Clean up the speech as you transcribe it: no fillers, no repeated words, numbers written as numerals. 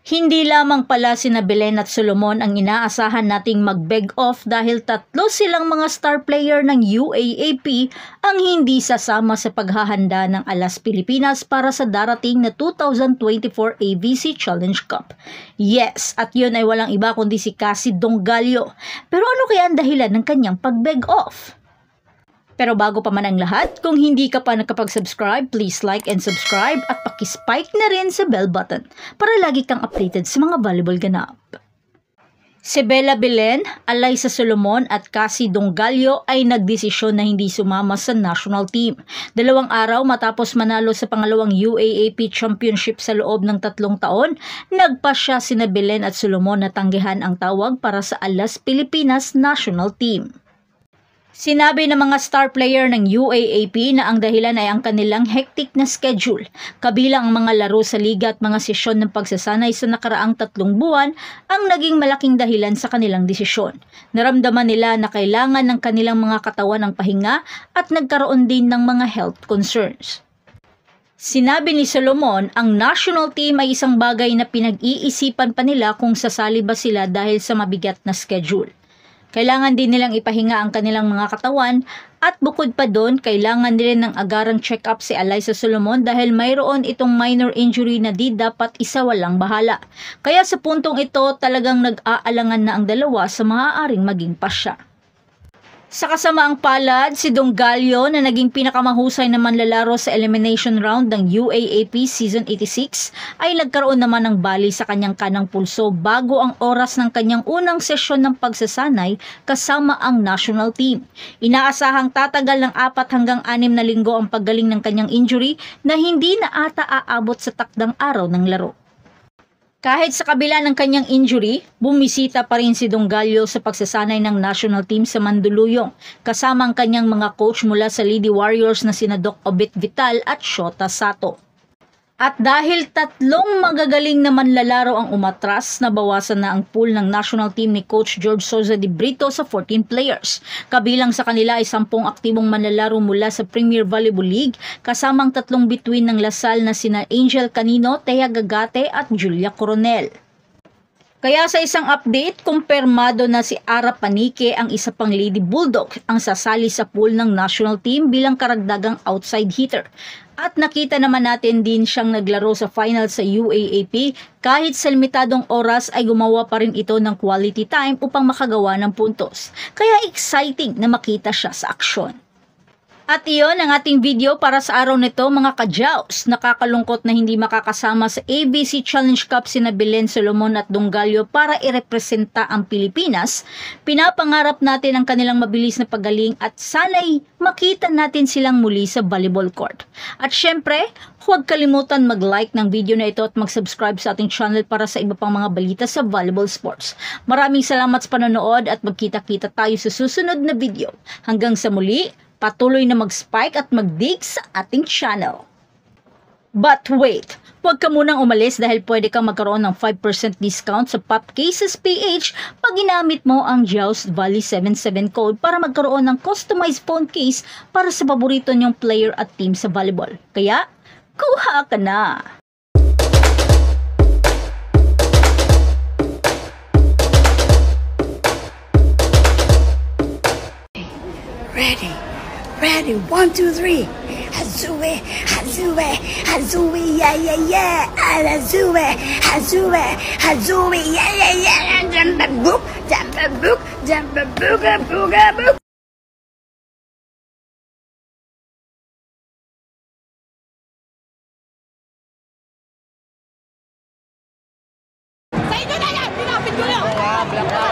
Hindi lamang pala sina Belen at Solomon ang inaasahan nating mag-beg off dahil tatlo silang mga star player ng UAAP ang hindi sasama sa paghahanda ng Alas Pilipinas para sa darating na 2024 AVC Challenge Cup. Yes, at yun ay walang iba kundi si Cassie Dongallo. Pero ano kaya ang dahilan ng kanyang pag-beg off? Pero bago pa man ang lahat, kung hindi ka pa nakapag-subscribe, please like and subscribe at pakispike na rin sa bell button para lagi kang updated sa mga volleyball ganap. Si Bella Belen, Alyssa Solomon at Cassie Dongallo ay nagdesisyon na hindi sumama sa national team. 2 araw matapos manalo sa pangalawang UAAP Championship sa loob ng 3 taon, nagpasya sina Belen at Solomon na tanggihan ang tawag para sa Alas Pilipinas National Team. Sinabi ng mga star player ng UAAP na ang dahilan ay ang kanilang hectic na schedule, kabilang ang mga laro sa liga at mga sesyon ng pagsasanay sa nakaraang 3 buwan ang naging malaking dahilan sa kanilang desisyon. Naramdaman nila na kailangan ng kanilang mga katawan ng pahinga at nagkaroon din ng mga health concerns. Sinabi ni Solomon, ang national team ay isang bagay na pinag-iisipan pa nila kung sasali ba sila dahil sa mabigat na schedule. Kailangan din nilang ipahinga ang kanilang mga katawan at bukod pa doon, kailangan din ng agarang check-up si Alyssa Solomon dahil mayroon itong minor injury na di dapat isawalang bahala. Kaya sa puntong ito, talagang nag-aalangan na ang dalawa sa maaaring maging pasya. Sa kasamaang palad, si Dongallo na naging pinakamahusay na manlalaro sa elimination round ng UAAP Season 86 ay nagkaroon naman ng bali sa kanyang kanang pulso bago ang oras ng kanyang unang sesyon ng pagsasanay kasama ang national team. Inaasahang tatagal ng 4 hanggang 6 na linggo ang paggaling ng kanyang injury na hindi na ata aabot sa takdang araw ng laro. Kahit sa kabila ng kanyang injury, bumisita pa rin si Dongallo sa pagsasanay ng national team sa Mandaluyong, kasama ang kanyang mga coach mula sa Lady Warriors na sina Doc Obet Vital at Shota Sato. At dahil 3 magagaling na manlalaro ang umatras, nabawasan na ang pool ng national team ni Coach George Souza de Brito sa 14 players. Kabilang sa kanila ay 10 aktibong manlalaro mula sa Premier Volleyball League, kasamang 3 bituin ng Lasal na sina Angel Canino, Thea Gagate at Julia Coronel. Kaya sa isang update, kumpirmado na si Ara Panique, ang isa pang Lady Bulldog, ang sasali sa pool ng national team bilang karagdagang outside hitter. At nakita naman natin din siyang naglaro sa final sa UAAP, kahit sa limitadong oras ay gumawa pa rin ito ng quality time upang makagawa ng puntos. Kaya exciting na makita siya sa aksyon. At iyon ang ating video para sa araw nito mga ka-Jaws. Nakakalungkot na hindi makakasama sa AVC Challenge Cup sina Belen, Solomon at Dongallo para irepresenta ang Pilipinas. Pinapangarap natin ang kanilang mabilis na paggaling at sana'y makita natin silang muli sa volleyball court. At syempre, huwag kalimutan mag-like ng video na ito at mag-subscribe sa ating channel para sa iba pang mga balita sa volleyball sports. Maraming salamat sa panonood at magkita-kita tayo sa susunod na video. Hanggang sa muli, patuloy na mag-spike at mag-dig sa ating channel. But wait, huwag ka munang umalis dahil pwede kang magkaroon ng 5% discount sa Pop Cases PH pag ginamit mo ang Jaws Valley 77 code para magkaroon ng customized phone case para sa paborito niyong player at team sa volleyball. Kaya, kuha ka na! Ready, 1, 2, 3. Hazue, Hazue, Hazue, yeah, yeah, yeah. Hazue, Hazue, Hazue, yeah, yeah, yeah. Jump a book, jump a book, jump a booga, booga, book. Sa ito na yan! Pinapit ko na!